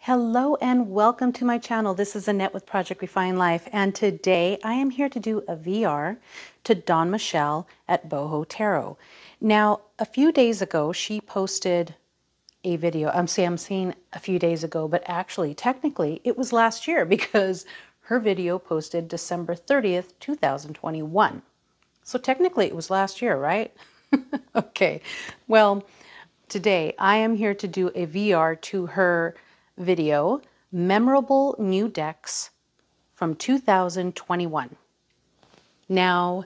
Hello and welcome to my channel. This is Annette with Project Refine Life, and today I am here to do a VR to Dawn Michelle at Boho Tarot. Now, a few days ago, she posted a video. I'm saying a few days ago, but actually, technically, it was last year because her video posted December 30th, 2021. So technically, it was last year, right? Okay, well, today I am here to do a VR to her video, Memorable New Decks from 2021. Now,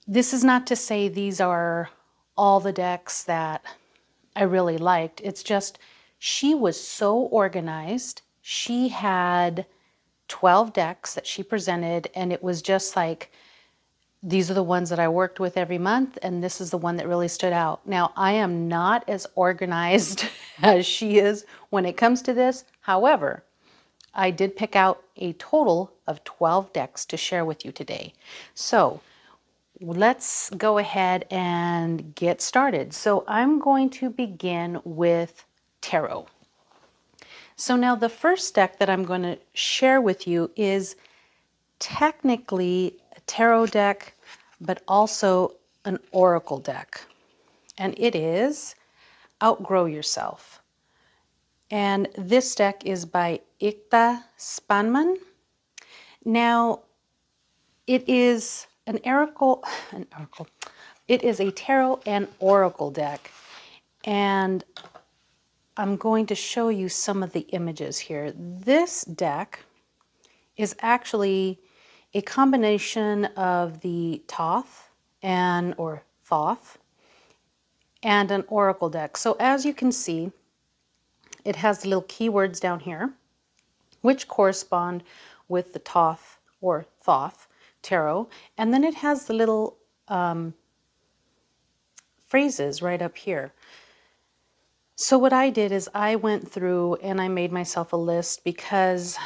this is not to say these are all the decks that I really liked. It's just she was so organized. She had 12 decks that she presented, and it was just like, these are the ones that I worked with every month, and this is the one that really stood out. Now, I am not as organized as she is when it comes to this. However, I did pick out a total of 12 decks to share with you today. So let's go ahead and get started. So I'm going to begin with tarot. So now the first deck that I'm going to share with you is technically a tarot deck, but also an oracle deck. And it is Outgrow Yourself. And this deck is by Ikta Spanman. Now, it is it is a tarot and oracle deck. And I'm going to show you some of the images here. This deck is actually a combination of the Thoth and an oracle deck. So as you can see, it has the little keywords down here, which correspond with the Thoth or Thoth tarot. And then it has the little phrases right up here. So what I did is I went through and I made myself a list because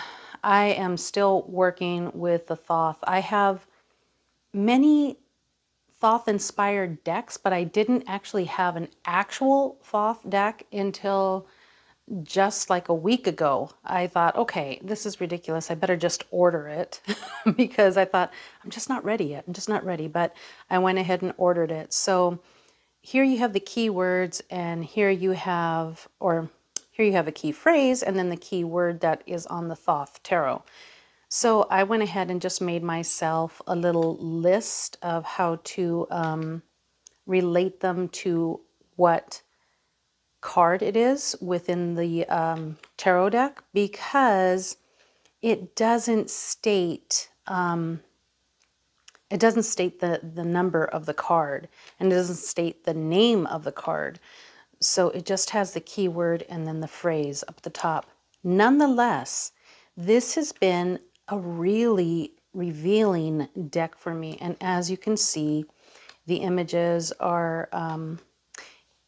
I am still working with the Thoth. I have many Thoth-inspired decks, but I didn't actually have an actual Thoth deck until just like a week ago. I thought, okay, this is ridiculous. I better just order it because I thought, I'm just not ready yet. I'm just not ready. But I went ahead and ordered it. So here you have the keywords, and here you have a key phrase, and then the key word that is on the Thoth tarot. So I went ahead and just made myself a little list of how to relate them to what card it is within the tarot deck, because it doesn't state the number of the card, and it doesn't state the name of the card. So it just has the keyword and then the phrase up the top. Nonetheless, this has been a really revealing deck for me. And as you can see, the images are,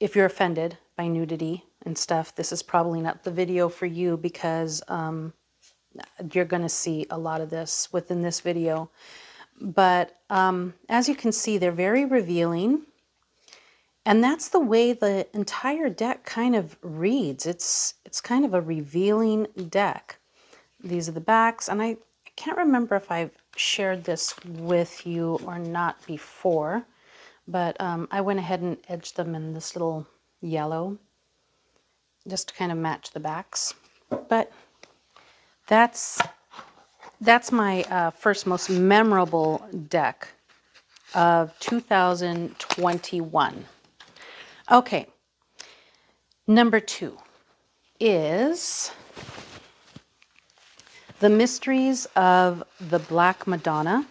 if you're offended by nudity and stuff, this is probably not the video for you, because you're going to see a lot of this within this video. But as you can see, they're very revealing. And that's the way the entire deck kind of reads. It's kind of a revealing deck. These are the backs, and I can't remember if I've shared this with you or not before, but I went ahead and edged them in this little yellow just to kind of match the backs. But that's my first most memorable deck of 2021. Okay, number 2 is The Mysteries of the Black Madonna.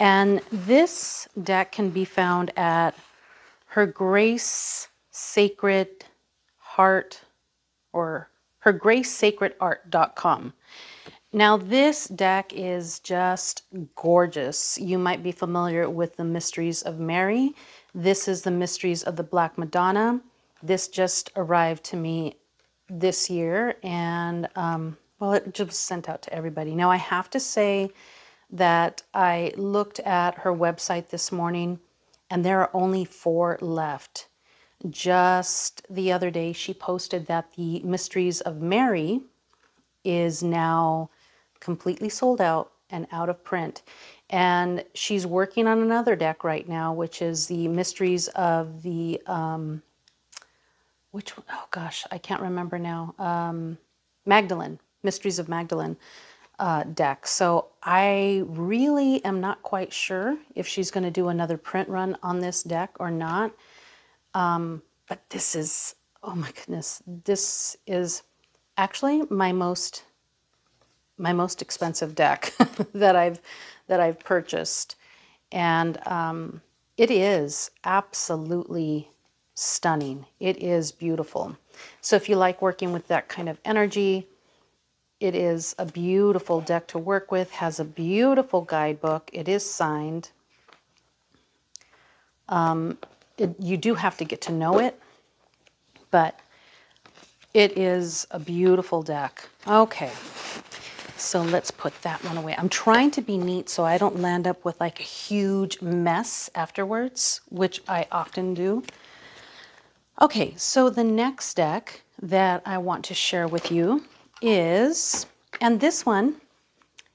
And this deck can be found at Her Grace Sacred Heart, or hergracesacredart.com. Now this deck is just gorgeous. You might be familiar with the Mysteries of Mary. This is the Mysteries of the Black Madonna. This just arrived to me this year, and well, it just was sent out to everybody. Now I have to say that I looked at her website this morning, and there are only 4 left. just the other day, she posted that the Mysteries of Mary is now completely sold out and out of print. And she's working on another deck right now, which is the Mysteries of the, which one? Oh gosh, I can't remember now. Magdalene, Mysteries of Magdalene deck. So I really am not quite sure if she's going to do another print run on this deck or not. But this is, oh my goodness, this is actually my most expensive deck that I've purchased, and it is absolutely stunning. It is beautiful. So if you like working with that kind of energy, it is a beautiful deck to work with. Has a beautiful guidebook. It is signed. You do have to get to know it, but it is a beautiful deck. Okay, so let's put that one away. I'm trying to be neat so I don't land up with like a huge mess afterwards, which I often do. Okay, so the next deck that I want to share with you is, and this one,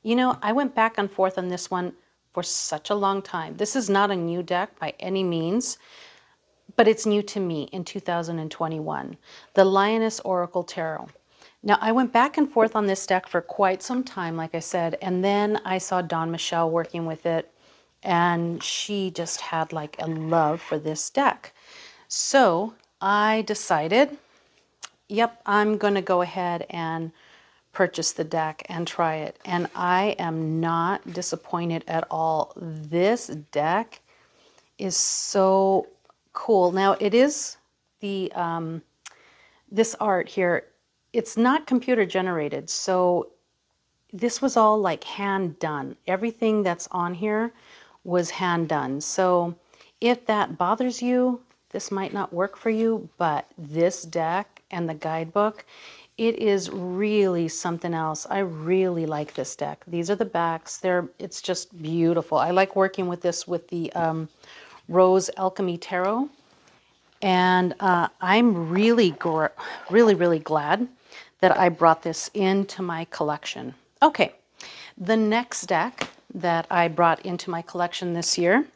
you know, I went back and forth on this one for such a long time. This is not a new deck by any means, but it's new to me in 2021, the Lioness Oracle Tarot. Now, I went back and forth on this deck for quite some time, like I said, and then I saw Dawn Michelle working with it, and she just had like a love for this deck. So I decided, yep, I'm going to go ahead and purchase the deck and try it. And I am not disappointed at all. This deck is so cool. Now it is the, this art here, it's not computer generated. So this was all like hand done. Everything that's on here was hand done. So if that bothers you, this might not work for you, but this deck and the guidebook, it is really something else. I really like this deck. These are the backs. It's just beautiful. I like working with this with the Rose Alchemy Tarot. And I'm really glad that I brought this into my collection. Okay, the next deck that I brought into my collection this year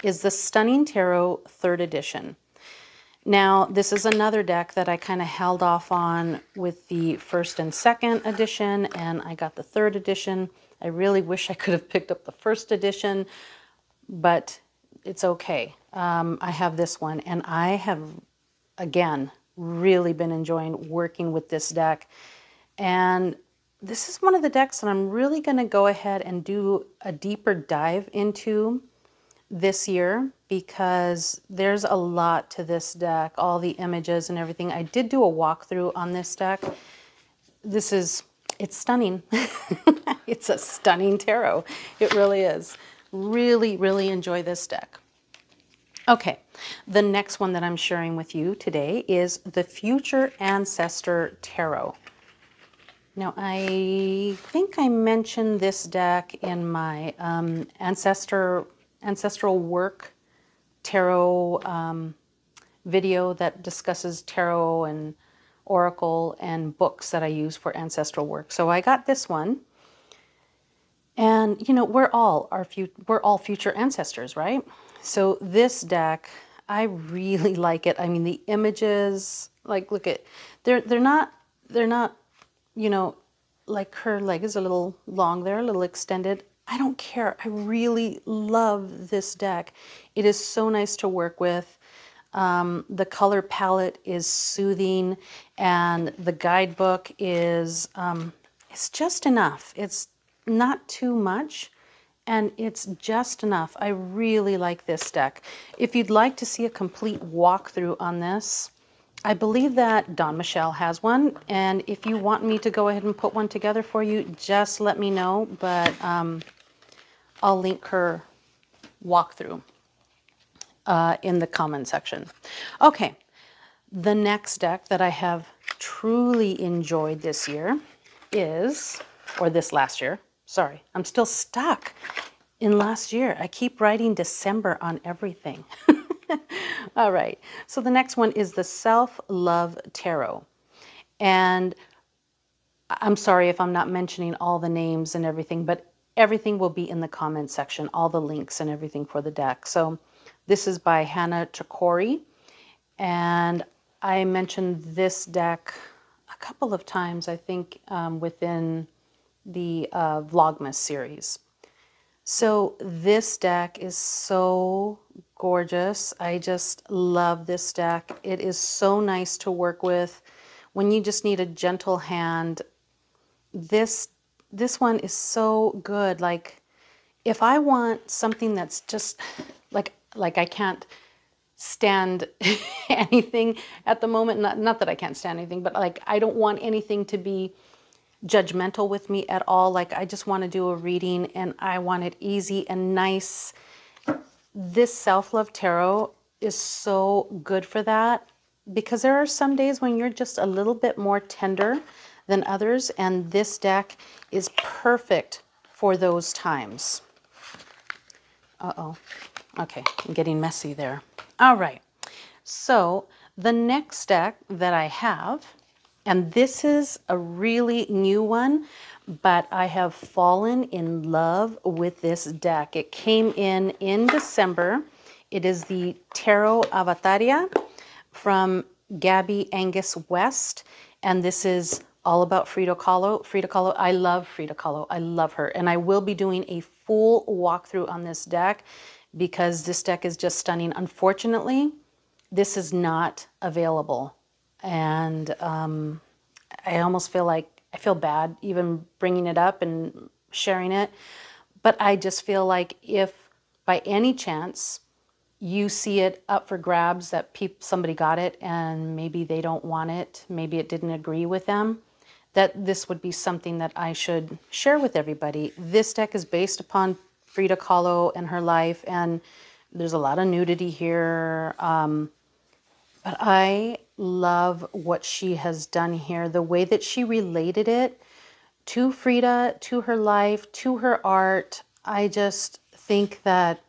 is the Stunning Tarot 3rd edition. Now, this is another deck that I kind of held off on with the 1st and 2nd edition, and I got the 3rd edition. I really wish I could have picked up the 1st edition, but it's okay. I have this one, and I have, again, really been enjoying working with this deck. And this is one of the decks that I'm really going to go ahead and do a deeper dive into this year, because there's a lot to this deck, all the images and everything. I did do a walkthrough on this deck. It's stunning. It's a stunning tarot. It really is. Really enjoy this deck. Okay, the next one that I'm sharing with you today is the Future Ancestor Tarot. Now, I think I mentioned this deck in my Ancestral Work Tarot video that discusses tarot and oracle and books that I use for ancestral work. So I got this one, and you know, we're all future ancestors, right? So this deck, I really like it. I mean, the images, like, look at, they're not, you know, like her leg is a little long there, a little extended. I don't care. I really love this deck. It is so nice to work with. The color palette is soothing, and the guidebook is it's just enough. It's not too much, and it's just enough. I really like this deck. If you'd like to see a complete walkthrough on this, I believe that Dawn Michelle has one, and if you want me to go ahead and put one together for you, just let me know, but I'll link her walkthrough in the comment section. Okay, the next deck that I have truly enjoyed this year is, or this last year, sorry, I'm still stuck in last year. I keep writing December on everything. All right. So the next one is the Self-Love Tarot. And I'm sorry if I'm not mentioning all the names and everything, but everything will be in the comment section, all the links and everything for the deck. So this is by Hannah Chakori. And I mentioned this deck a couple of times, I think, within the Vlogmas series. So this deck is so gorgeous. I just love this deck. It is so nice to work with when you just need a gentle hand. This one is so good. Like, if I want something that's just like I can't stand anything at the moment, not that I can't stand anything, but like I don't want anything to be judgmental with me at all. Like, I just want to do a reading and I want it easy and nice. This Self-Love Tarot is so good for that, because there are some days when you're just a little bit more tender than others, and this deck is perfect for those times. Uh-oh. Okay, I'm getting messy there. All right. So the next deck that I have, and this is a really new one, but I have fallen in love with this deck. It came in December. It is the Tarot Avataria from Gabby Angus West, and this is all about Frida Kahlo. Frida Kahlo, I love Frida Kahlo. I love her, and I will be doing a full walkthrough on this deck because this deck is just stunning. Unfortunately, this is not available, and I almost feel like I feel bad even bringing it up and sharing it, but I just feel like if by any chance you see it up for grabs that somebody got it and maybe they don't want it, maybe it didn't agree with them, that this would be something that I should share with everybody. This deck is based upon Frida Kahlo and her life, and there's a lot of nudity here, but I love what she has done here, the way that she related it to Frida, to her life, to her art. I just think that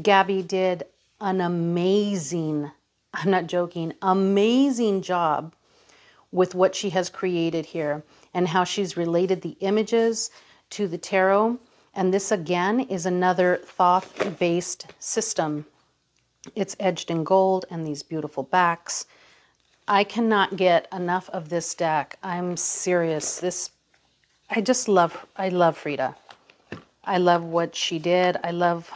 Gabby did an amazing, I'm not joking, amazing job with what she has created here and how she's related the images to the tarot. And this again is another Thoth-based system. It's edged in gold and these beautiful backs. I cannot get enough of this deck. I'm serious. I love Frida. I love what she did. I love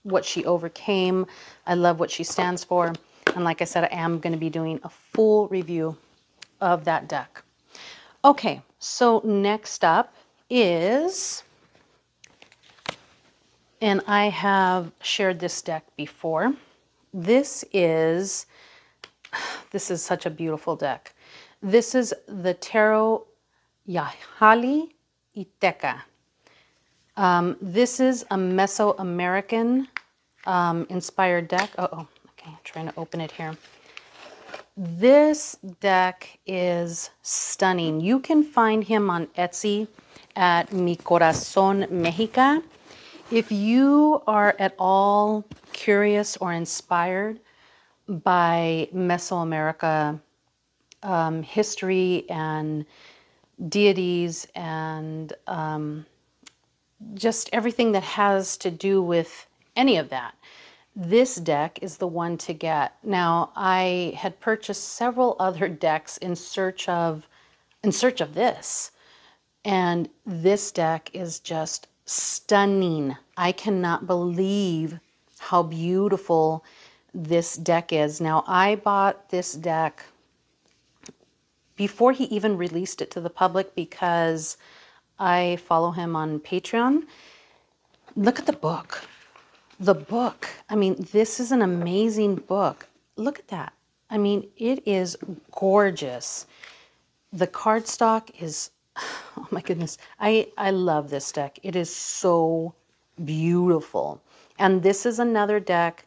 what she overcame. I love what she stands for. And like I said, I am going to be doing a full review of that deck. Okay, so next up is, and I have shared this deck before. This is such a beautiful deck. This is the Tarot Yahali Iteka. This is a Mesoamerican inspired deck. Okay, I'm trying to open it here. This deck is stunning. You can find him on Etsy at Mi Corazón Mexica. If you are at all curious or inspired by Mesoamerica history and deities and just everything that has to do with any of that, this deck is the one to get. Now, I had purchased several other decks in search of this, and this deck is just stunning. I cannot believe how beautiful this deck is. Now, I bought this deck before he even released it to the public because I follow him on Patreon. Look at the book. The book. I mean, this is an amazing book. Look at that. I mean, it is gorgeous. The cardstock is, oh my goodness. I love this deck. It is so beautiful. And this is another deck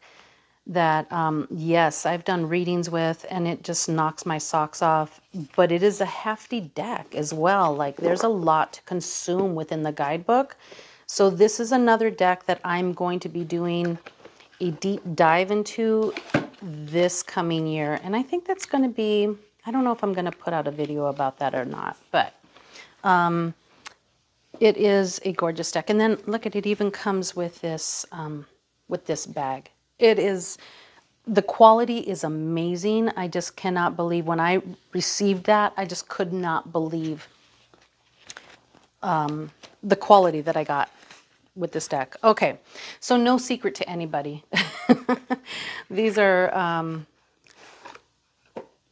that, yes, I've done readings with, and it just knocks my socks off. But it is a hefty deck as well. Like, there's a lot to consume within the guidebook. So this is another deck that I'm going to be doing a deep dive into this coming year. And I think that's going to be, I don't know if I'm going to put out a video about that or not, but it is a gorgeous deck. And then look at it, even comes with this bag. It is, the quality is amazing. I just cannot believe when I received that, I just could not believe the quality that I got with this deck. Okay, so no secret to anybody. These are,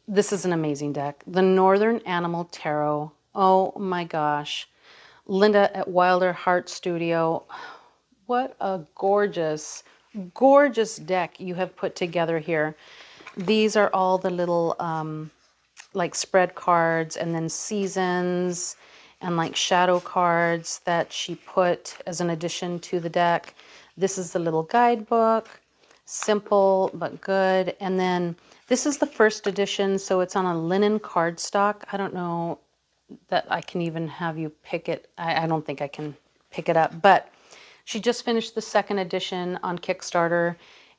this is an amazing deck. The Northern Animal Tarot. Oh my gosh. Linda at Wilder Heart Studio. What a gorgeous, gorgeous deck you have put together here. These are all the little like spread cards and then seasons and like shadow cards that she put as an addition to the deck. This is the little guidebook, simple but good. And then this is the first edition, so it's on a linen cardstock. I don't know that I can even have you pick it. I don't think I can pick it up, but she just finished the second edition on Kickstarter,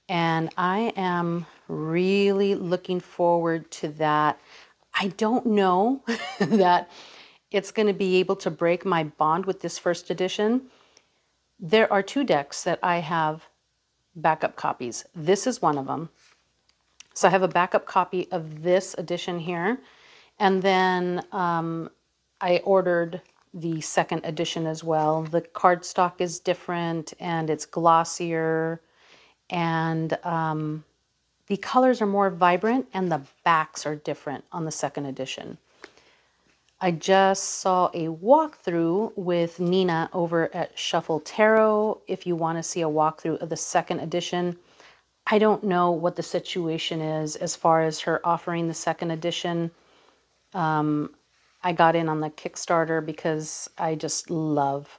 and I am really looking forward to that. I don't know that it's going to be able to break my bond with this first edition. There are 2 decks that I have backup copies. This is one of them. So I have a backup copy of this edition here. And then I ordered the second edition as well. The cardstock is different and it's glossier, and the colors are more vibrant and the backs are different on the second edition. I just saw a walkthrough with Nina over at Shuffle Tarot. If you want to see a walkthrough of the second edition, I don't know what the situation is as far as her offering the second edition. I got in on the Kickstarter because I just love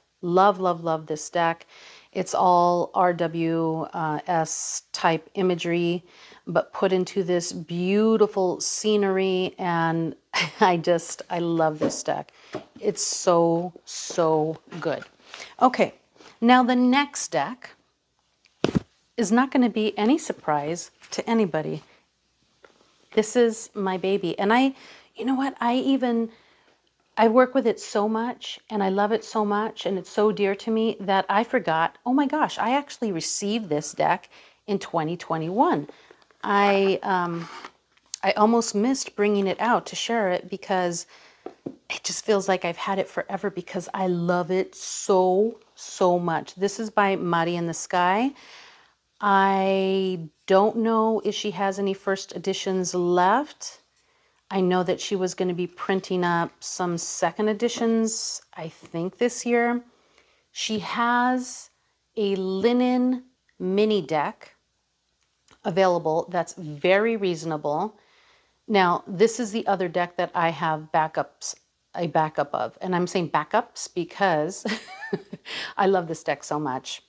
this deck. It's all RWS type imagery, but put into this beautiful scenery, and I love this deck. It's so, so good. Okay, now the next deck is not going to be any surprise to anybody. This is my baby, and you know what, I work with it so much and I love it so much and it's so dear to me that I forgot, oh my gosh, I actually received this deck in 2021. I almost missed bringing it out to share it because it just feels like I've had it forever because I love it so, so much. This is by Mari in the Sky. I don't know if she has any first editions left. I know that she was going to be printing up some second editions, I think this year. She has a linen mini deck available that's very reasonable. Now, this is the other deck that I have a backup of. And I'm saying backups because I love this deck so much.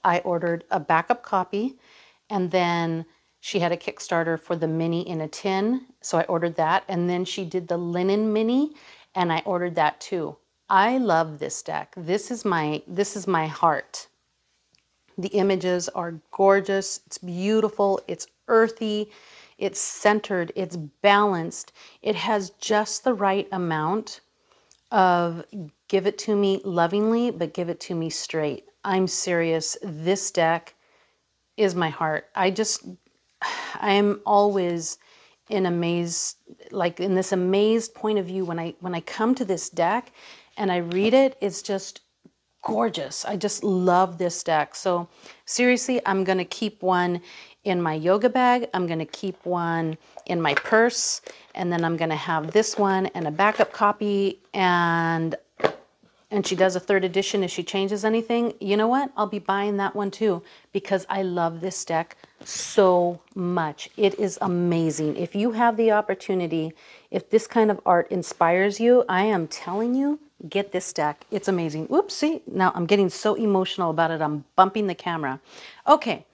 I ordered a backup copy, and then she had a Kickstarter for the mini in a tin, so I ordered that. And then she did the linen mini, and I ordered that too. I love this deck. This is my heart. The images are gorgeous. It's beautiful. It's earthy. It's centered. It's balanced. It has just the right amount of give it to me lovingly, but give it to me straight. I'm serious. This deck is my heart. I am always in this amazed point of view when I come to this deck and I read it. It's just gorgeous. I just love this deck. So seriously, I'm going to keep one in my yoga bag. I'm going to keep one in my purse, and then I'm going to have this one and a backup copy, and she does a third edition if she changes anything. You know what? I'll be buying that one too because I love this deck so much. It is amazing. If you have the opportunity, if this kind of art inspires you, I am telling you, get this deck. It's amazing. Oops, see, now I'm getting so emotional about it. I'm bumping the camera. Okay,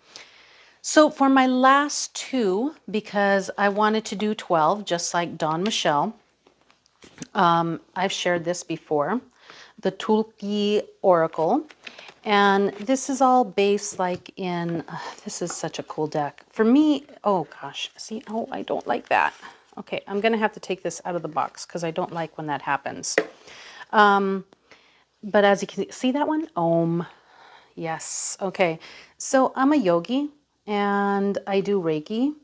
so for my last 2, because I wanted to do 12, just like Dawn Michelle, I've shared this before, the Tulki Oracle. And this is all based like in, this is such a cool deck. For me, oh gosh, see, oh, I don't like that. Okay, I'm going to have to take this out of the box because I don't like when that happens. But as you can see that one, Om. Yes, okay. So I'm a yogi and I do Reiki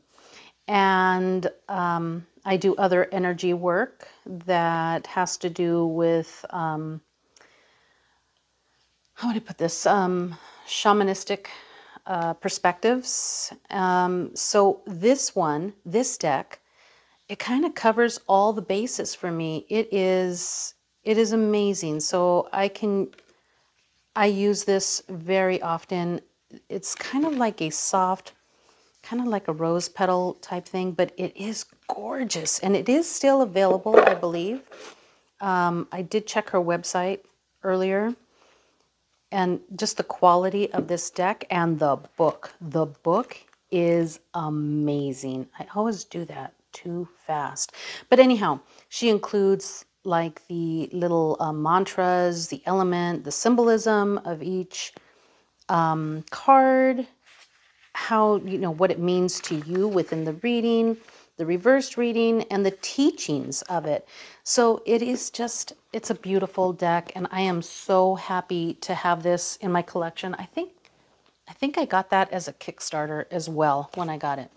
and I do other energy work that has to do with, how would I put this, shamanistic perspectives. So this deck, it kind of covers all the bases for me. It is amazing. So I use this very often. It's kind of like a soft, kind of like a rose petal type thing, but it is gorgeous and it is still available, I believe. I did check her website earlier, and just the quality of this deck and the book. The book is amazing. I always do that too fast. But anyhow, she includes like the little mantras, the element, the symbolism of each card, how, you know, what it means to you within the reading, the reversed reading, and the teachings of it. So it is just, it's a beautiful deck, and I am so happy to have this in my collection. I think I got that as a Kickstarter as well when I got it.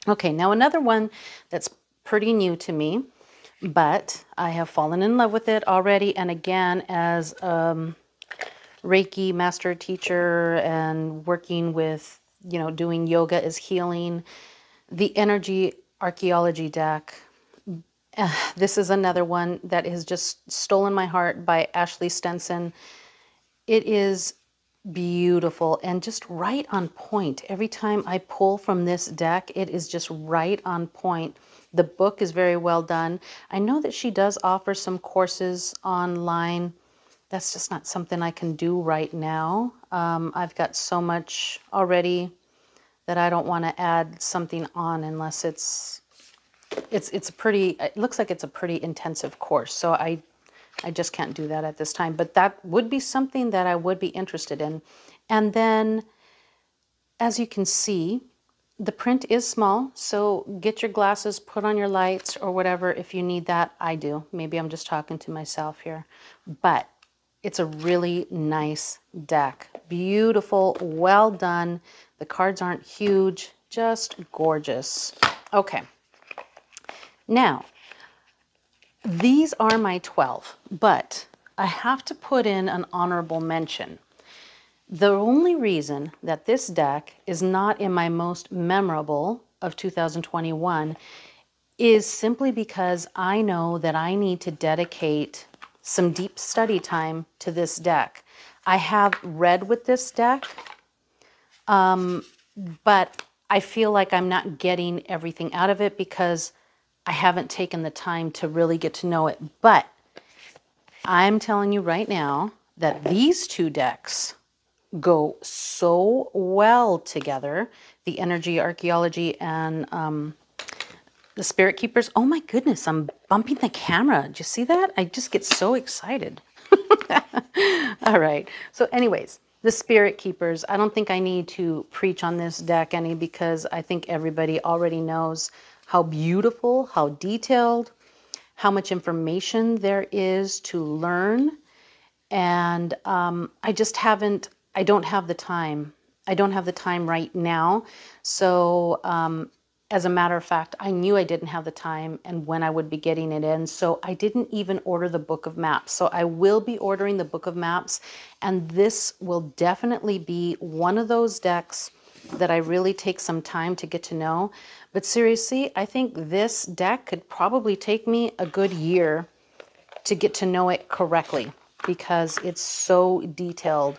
Okay, now another one that's pretty new to me, but I have fallen in love with it already. And again, as Reiki Master teacher and working with, you know, doing yoga is healing, the Energy Archaeology deck. This is another one that has just stolen my heart, by Ashley Stenson. It is beautiful and just right on point. Every time I pull from this deck, it is just right on point. The book is very well done. I know that she does offer some courses online. That's just not something I can do right now. I've got so much already that I don't want to add something on unless it's a pretty, it looks like it's a pretty intensive course. So I just can't do that at this time, but that would be something that I would be interested in. And then, as you can see, the print is small, so get your glasses, put on your lights or whatever if you need that. I do. Maybe I'm just talking to myself here, but it's a really nice deck. Beautiful, well done. The cards aren't huge, just gorgeous. Okay. Now, these are my 12, but I have to put in an honorable mention. The only reason that this deck is not in my most memorable of 2021 is simply because I know that I need to dedicate some deep study time to this deck. I have read with this deck, but I feel like I'm not getting everything out of it because I haven't taken the time to really get to know it. But I'm telling you right now that these two decks go so well together. The Energy Archaeology and the Spirit Keepers. Oh my goodness, I'm bumping the camera. Did you see that? I just get so excited. All right. So anyways, the Spirit Keepers. I don't think I need to preach on this deck any because I think everybody already knows how beautiful, how detailed, how much information there is to learn. And I just haven't, I don't have the time. I don't have the time right now. So as a matter of fact, I knew I didn't have the time and when I would be getting it in. So I didn't even order the Book of Maps. So I will be ordering the Book of Maps. And this will definitely be one of those decks that I really take some time to get to know. But seriously, I think this deck could probably take me a good year to get to know it correctly because it's so detailed.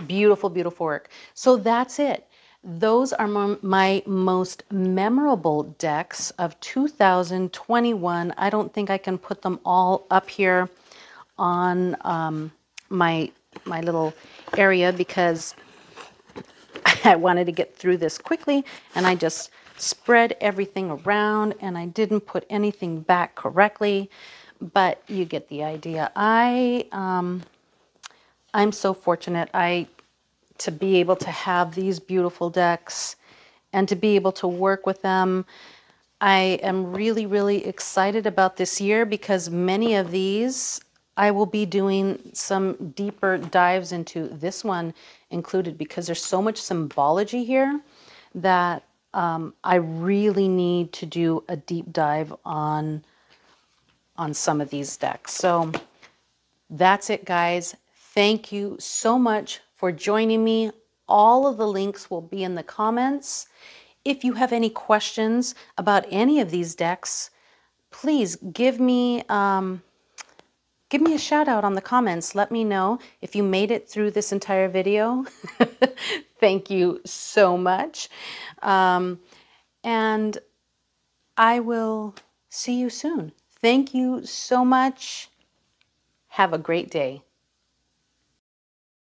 Beautiful, beautiful work. So that's it. Those are my most memorable decks of 2021. I don't think I can put them all up here on my little area because I wanted to get through this quickly and I just spread everything around and I didn't put anything back correctly, but you get the idea. I'm so fortunate to be able to have these beautiful decks and to be able to work with them. I am really, really excited about this year because many of these I will be doing some deeper dives into, this one included, because there's so much symbology here that I really need to do a deep dive on some of these decks. So that's it, guys. Thank you so much for joining me. All of the links will be in the comments. If you have any questions about any of these decks, please give me a shout out on the comments. Let me know if you made it through this entire video. Thank you so much. And I will see you soon. Thank you so much. Have a great day.